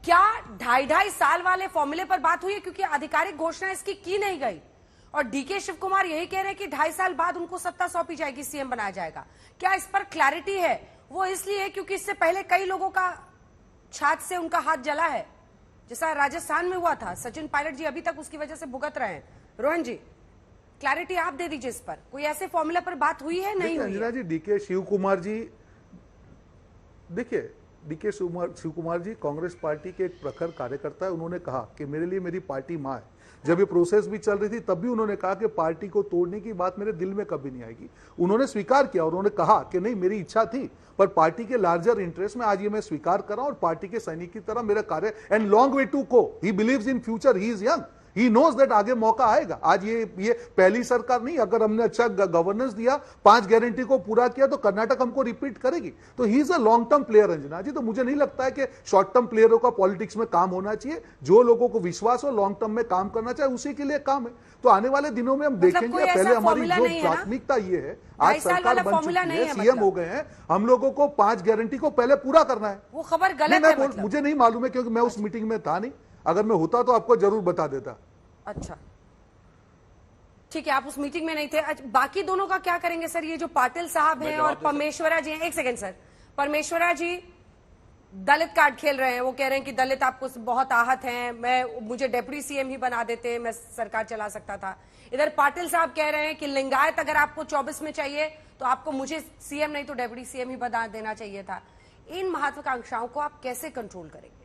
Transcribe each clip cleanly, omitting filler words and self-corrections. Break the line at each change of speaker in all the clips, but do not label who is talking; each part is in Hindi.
क्या 2.5 साल वाले फॉर्मूले पर बात हुई है? क्योंकि आधिकारिक घोषणा इसकी की नहीं गई और डीके शिव कुमार यही कह रहे हैं कि 2.5 साल बाद उनको सत्ता सौंपी जाएगी, सीएम बनाया जाएगा। क्या इस पर क्लैरिटी है? वो इसलिए क्योंकि इससे पहले कई लोगों का छाछ से उनका हाथ जला है, जैसा राजस्थान में हुआ था। सचिन पायलट जी अभी तक उसकी वजह से भुगत रहे हैं। रोहन जी, क्लैरिटी आप दे दीजिए इस पर। कोई ऐसे फॉर्मूला पर बात हुई है? नहीं हुई
अंजना जी, डीके शिव कुमार जी, देखिए डीके शिव कुमार जी कांग्रेस पार्टी के एक प्रखर कार्यकर्ता है। उन्होंने कहा कि मेरे लिए मेरी पार्टी मां है। जब ये प्रोसेस भी चल रही थी तब भी उन्होंने कहा कि पार्टी को तोड़ने की बात मेरे दिल में कभी नहीं आएगी। उन्होंने स्वीकार किया और उन्होंने कहा कि नहीं, मेरी इच्छा थी, पर पार्टी के लार्जर इंटरेस्ट में आज ये मैं स्वीकार कर रहा हूं और पार्टी के सैनिक की तरह मेरा कार्य and long way to go. He believes in future, he is young, he knows that आगे मौका आएगा। आज ये पहली सरकार नहीं, अगर हमने अच्छा गवर्नेंस दिया, 5 गारंटी को पूरा किया तो कर्नाटक हमको रिपीट करेगी। तो he is a long term player Anjana ji. तो मुझे नहीं लगता है कि शॉर्ट टर्म प्लेयरों का पॉलिटिक्स में काम होना चाहिए। जो लोगों को विश्वास हो लॉन्ग टर्म में काम करना चाहिए, उसी के लिए काम है। तो आने वाले दिनों में हम देखेंगे। पहले हमारी जो प्राथमिकता ये है, आज सरकार बन चुकी है, सीएम हो गए हैं, हम लोगों को 5 गारंटी को पहले पूरा करना है।
वो खबर गलत है,
मुझे नहीं मालूम है क्योंकि मैं उस मीटिंग में था नहीं। अगर मैं होता तो आपको जरूर बता देता।
अच्छा ठीक है, आप उस मीटिंग में नहीं थे। बाकी दोनों का क्या करेंगे सर? ये जो पाटिल साहब हैं और परमेश्वरा जी हैं, एक सेकंड सर, परमेश्वरा जी दलित कार्ड खेल रहे हैं। वो कह रहे हैं कि दलित आपको बहुत आहत हैं, मुझे डेप्यूटी सीएम ही बना देते, मैं सरकार चला सकता था। इधर पाटिल साहब कह रहे हैं कि लिंगायत अगर आपको 24 में चाहिए तो आपको मुझे सीएम नहीं तो डेप्यूटी सीएम ही बना देना चाहिए था। इन महत्वाकांक्षाओं को आप कैसे कंट्रोल करेंगे?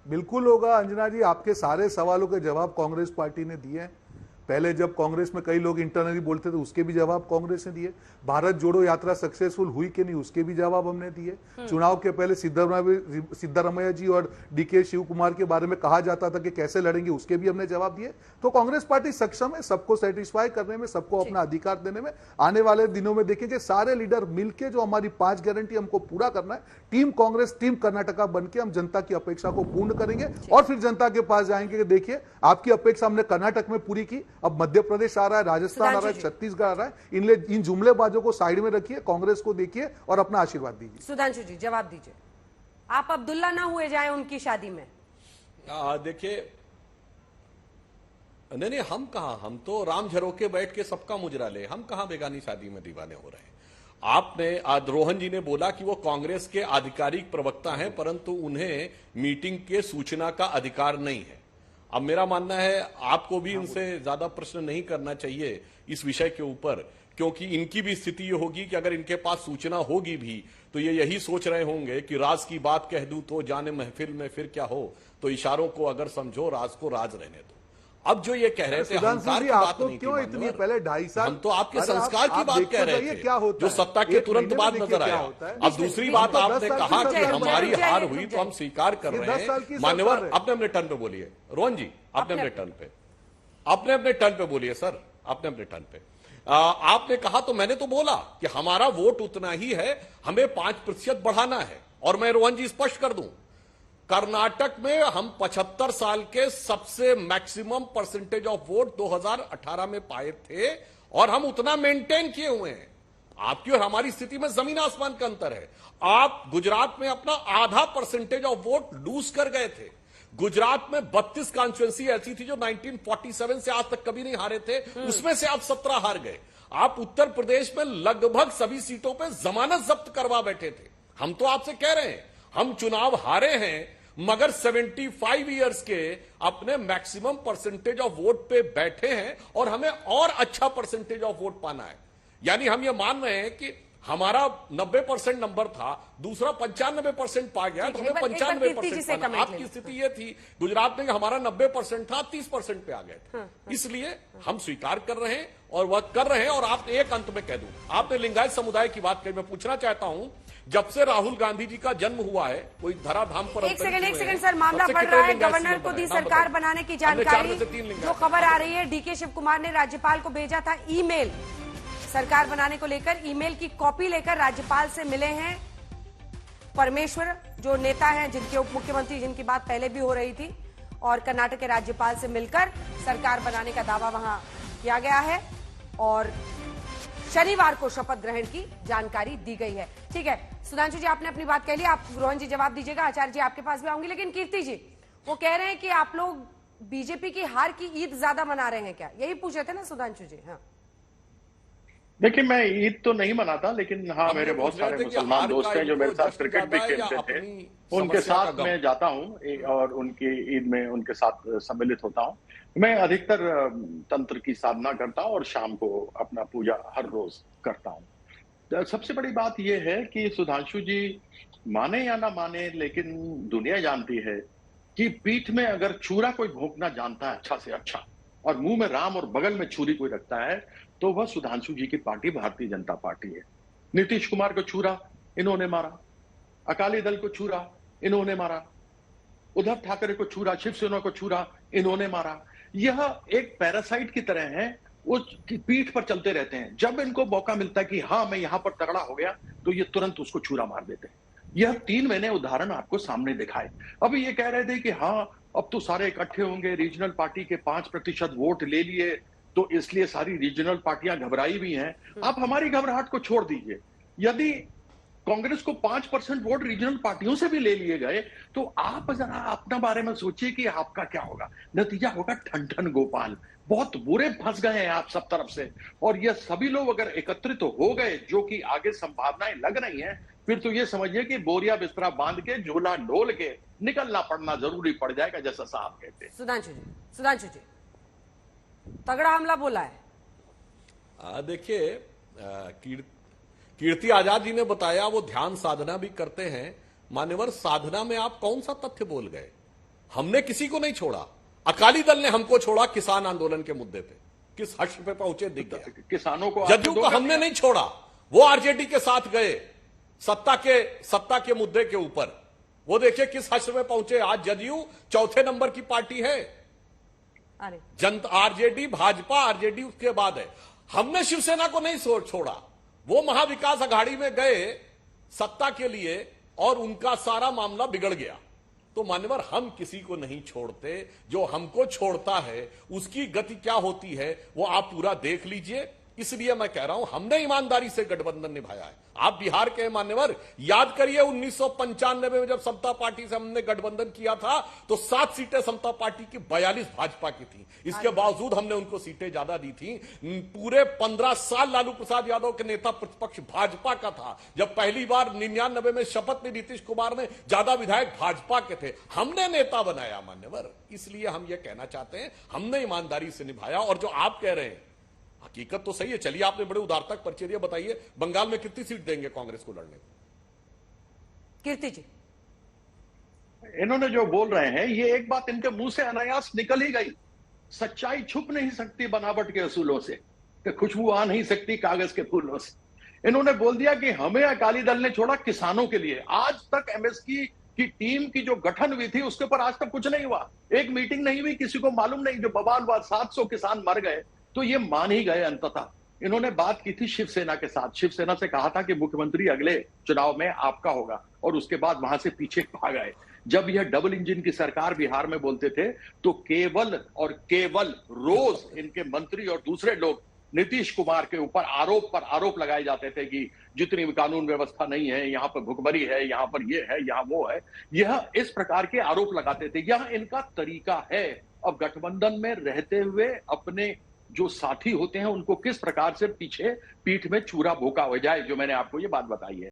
बिल्कुल होगा अंजना जी। आपके सारे सवालों के जवाब कांग्रेस पार्टी ने दिए हैं। पहले जब कांग्रेस में कई लोग इंटरनली बोलते थे उसके भी जवाब कांग्रेस ने दिए। भारत जोड़ो यात्रा सक्सेसफुल हुई कि नहीं उसके भी जवाब हमने दिए। चुनाव के पहले सिद्धरामैया जी और डीके शिव कुमार के बारे में कहा जाता था कि कैसे लड़ेंगे, उसके भी हमने जवाब दिए। तो कांग्रेस पार्टी सक्षम है सबको सेटिस्फाई करने में, सबको अपना अधिकार देने में। आने वाले दिनों में देखेंगे सारे लीडर मिलकर जो हमारी 5 गारंटी हमको पूरा करना है, टीम कांग्रेस, टीम कर्नाटका बनकर हम जनता की अपेक्षा को पूर्ण करेंगे और फिर जनता के पास जाएंगे कि देखिए आपकी अपेक्षा हमने कर्नाटक में पूरी की, अब मध्य प्रदेश आ रहा है, राजस्थान आ रहा है, छत्तीसगढ़ आ रहा है। इन जुमलेबाजों को साइड में रखिए, कांग्रेस को देखिए और अपना आशीर्वाद दीजिए।
सुधांशु जी जवाब दीजिए। आप अब्दुल्ला ना हुए जाएं उनकी शादी में।
देखिए नहीं, हम कहां, हम तो राम झरोके बैठ के सबका मुजरा ले, हम कहां बेगानी शादी में दीवाने हो रहे हैं। आपने आज रोहन जी ने बोला कि वो कांग्रेस के आधिकारिक प्रवक्ता हैं, परंतु उन्हें मीटिंग के सूचना का अधिकार नहीं है। अब मेरा मानना है आपको भी उनसे ज्यादा प्रश्न नहीं करना चाहिए इस विषय के ऊपर, क्योंकि इनकी भी स्थिति ये होगी कि अगर इनके पास सूचना होगी भी तो ये यही सोच रहे होंगे कि राज की बात कह दूं तो जाने महफिल में फिर क्या हो, तो इशारों को अगर समझो राज को राज रहने दो। अब जो ये कह रहे थे संस्कार की बात नहीं
क्यों इतनी पहले 2.5 साल,
हम तो आपके संस्कार की बात कह रहे थे जो सत्ता के तुरंत बाद नजर आया। अब दूसरी बात आपने कहा कि हमारी हार हुई तो हम स्वीकार कर रहे हैं। मान्यवर अपने अपने टर्न पे बोलिए। रोहन जी अपने अपने टर्न पे बोलिए सर, अपने अपने टर्न पे। आपने कहा तो मैंने तो बोला कि हमारा वोट उतना ही है, हमें 5% बढ़ाना है। और मैं रोहन जी स्पष्ट कर दूं, कर्नाटक में हम 75 साल के सबसे मैक्सिमम परसेंटेज ऑफ वोट 2018 में पाए थे और हम उतना मेंटेन किए हुए हैं। आपकी और हमारी स्थिति में जमीन आसमान का अंतर है। आप गुजरात में अपना आधा परसेंटेज ऑफ वोट लूज कर गए थे। गुजरात में 32 कॉन्स्टिट्यूएंसी ऐसी थी जो 1947 से आज तक कभी नहीं हारे थे, उसमें से आप 17 हार गए। आप उत्तर प्रदेश में लगभग सभी सीटों पे जमानत जब्त करवा बैठे थे। हम तो आपसे कह रहे हैं हम चुनाव हारे हैं मगर 75 इयर्स के अपने मैक्सिमम परसेंटेज ऑफ वोट पे बैठे हैं और हमें और अच्छा परसेंटेज ऑफ वोट पाना है। यानी हम ये मान रहे हैं कि हमारा 90% नंबर था, दूसरा 95% पा गया तो हमें 95% पाना। आपकी स्थिति ये थी गुजरात में हमारा 90% था, 30% पे आ गए थे। इसलिए हम स्वीकार कर रहे हैं और वह कर रहे हैं। और आपने एक अंत में कह दूं, आपने लिंगायत समुदाय की बात कही, मैं पूछना चाहता हूं जब से राहुल गांधी जी का जन्म हुआ है कोई धराधाम पर
एक सेकंड सर, मामला बढ़ रहा है। गवर्नर को दी सरकार बनाने की जानकारी। जो खबर आ रही है, डीके शिव कुमार ने राज्यपाल को भेजा था ईमेल सरकार बनाने को लेकर। ईमेल की कॉपी लेकर राज्यपाल से मिले हैं परमेश्वर, जो नेता हैं जिनके उप मुख्यमंत्री, जिनकी बात पहले भी हो रही थी, और कर्नाटक के राज्यपाल से मिलकर सरकार बनाने का दावा वहां किया गया है। और शनिवार को शपथ ग्रहण की जानकारी दी गई है। ठीक है सुधांशु जी, आपने अपनी बात कह ली, आप रोहन जी जवाब दीजिएगा, आचार्य जी आपके पास भी आऊंगी। लेकिन कीर्ति जी वो कह रहे हैं कि आप लोग बीजेपी की हार की ईद ज्यादा मना रहे हैं क्या, यही पूछ रहे थे ना सुधांशु जी? हाँ
देखिए, मैं ईद तो नहीं मनाता, लेकिन हाँ मेरे बहुत सारे मुसलमान दोस्त हैं जो मेरे साथ क्रिकेट भी खेलते थे, उनके साथ मैं जाता हूँ और उनकी ईद में उनके साथ सम्मिलित होता हूँ। मैं अधिकतर तंत्र की साधना करता हूँ और शाम को अपना पूजा हर रोज करता हूँ। सबसे बड़ी बात यह है कि सुधांशु जी माने या ना माने, लेकिन दुनिया जानती है कि पीठ में अगर छुरा कोई भोंकना जानता है अच्छा से अच्छा, और मुंह में राम और बगल में छुरी कोई रखता है, तो वह सुधांशु जी की पार्टी भारतीय जनता पार्टी है। नीतीश कुमार को छुरा इन्होंने मारा, अकाली दल को छुरा इन्होंने मारा, उद्धव ठाकरे को छुरा, शिवसेना को छुरा इन्होंने मारा। यह एक पैरासाइट की तरह है, उसकी पीठ पर चलते रहते हैं। जब इनको मौका मिलता है कि हाँ मैं यहां पर तगड़ा हो गया, तो ये तुरंत उसको छुरा मार देते हैं। यह 3 महीने उदाहरण आपको सामने दिखाए। अभी ये कह रहे थे कि हाँ अब तो सारे इकट्ठे होंगे, रीजनल पार्टी के 5% वोट ले लिए, तो इसलिए सारी रीजनल पार्टियां घबराई भी हैं। आप हमारी घबराहट को छोड़ दीजिए, यदि कांग्रेस को 5% वोट रीजनल पार्टियों से भी ले लिए गए, तो आप जरा अपना बारे में सोचिए कि आपका क्या होगा। नतीजा होगा ठन ठन गोपाल, बहुत बुरे फंस गए हैं आप सब तरफ से। और ये सभी लोग अगर एकत्रित हो गए, जो कि आगे संभावनाएं लग रही हैं, फिर तो ये समझिए कि बोरिया बिस्तरा बांध के झोला ढोल के निकलना पड़ना जरूरी पड़ जाएगा, जैसा साहब कहते हैं।
सुधांशु जी तगड़ा हमला बोला है।
देखिए कीर्ति आजाद जी ने बताया वो ध्यान साधना भी करते हैं। मान्यवर, साधना में आप कौन सा तथ्य बोल गए? हमने किसी को नहीं छोड़ा, अकाली दल ने हमको छोड़ा किसान आंदोलन के मुद्दे पे। किस हर्ष पे पहुंचे दिख गया।
किसानों को
जदयू को हमने नहीं छोड़ा, वो आरजेडी के साथ गए सत्ता के मुद्दे के ऊपर। वो देखिए किस हर्ष में पहुंचे। आज जदयू 4थे नंबर की पार्टी है। जनता आरजेडी, भाजपा आरजेडी उसके बाद है। हमने शिवसेना को नहीं छोड़ा, वो महाविकास अघाड़ी में गए सत्ता के लिए और उनका सारा मामला बिगड़ गया। तो मान्यवर, हम किसी को नहीं छोड़ते, जो हमको छोड़ता है उसकी गति क्या होती है वो आप पूरा देख लीजिए। इसलिए मैं कह रहा हूं हमने ईमानदारी से गठबंधन निभाया है। आप बिहार के मान्यवर, याद करिए 1995 में जब समता पार्टी से हमने गठबंधन किया था तो 7 सीटें समता पार्टी की, 42 भाजपा की थी। इसके बावजूद हमने उनको सीटें ज्यादा दी थी। पूरे 15 साल लालू प्रसाद यादव के नेता प्रतिपक्ष भाजपा का था। जब पहली बार 99 में शपथ ली नीतीश कुमार ने, ज्यादा विधायक भाजपा के थे, हमने नेता बनाया मान्यवर। इसलिए हम ये कहना चाहते हैं हमने ईमानदारी से निभाया। और जो आप कह रहे हैं हकीकत तो सही है। चलिए, आपने बड़े उदारतक परिचय दिया, बताइए बंगाल में कितनी सीट देंगे कांग्रेस को लड़ने को?
कीर्ति जी
इन्होंने जो बोल रहे हैं, ये एक बात इनके मुंह से अनायास निकल ही गई। सच्चाई छुप नहीं सकती बनावट के असूलों से, कि खुशबू आ नहीं सकती कागज के फूलों से। इन्होंने बोल दिया कि हमें अकाली दल ने छोड़ा किसानों के लिए। आज तक एमएसपी की टीम की जो गठन हुई थी उसके ऊपर आज तक कुछ नहीं हुआ, एक मीटिंग नहीं हुई, किसी को मालूम नहीं। जो बवाल हुआ 700 किसान मर गए, तो ये मान ही गए अंततः। इन्होंने बात की थी शिवसेना के साथ, शिवसेना से कहा था कि मुख्यमंत्री अगले चुनाव में आपका होगा, और उसके बाद वहां से पीछे भाग गए। जब यह डबल इंजन की सरकार बिहार में बोलते थे, तो केवल और केवल रोज इनके मंत्री और दूसरे लोग नीतीश कुमार के ऊपर आरोप लगाए जाते थे कि जितनी भी कानून व्यवस्था नहीं है, यहाँ पर भुखमरी है, यहाँ पर ये है, यहाँ वो है। यह इस प्रकार के आरोप लगाते थे। यह इनका तरीका है। अब गठबंधन में रहते हुए अपने जो साथी होते हैं उनको किस प्रकार से पीठ में चूरा भोंका हो जाए, जो मैंने आपको ये बात बताई है।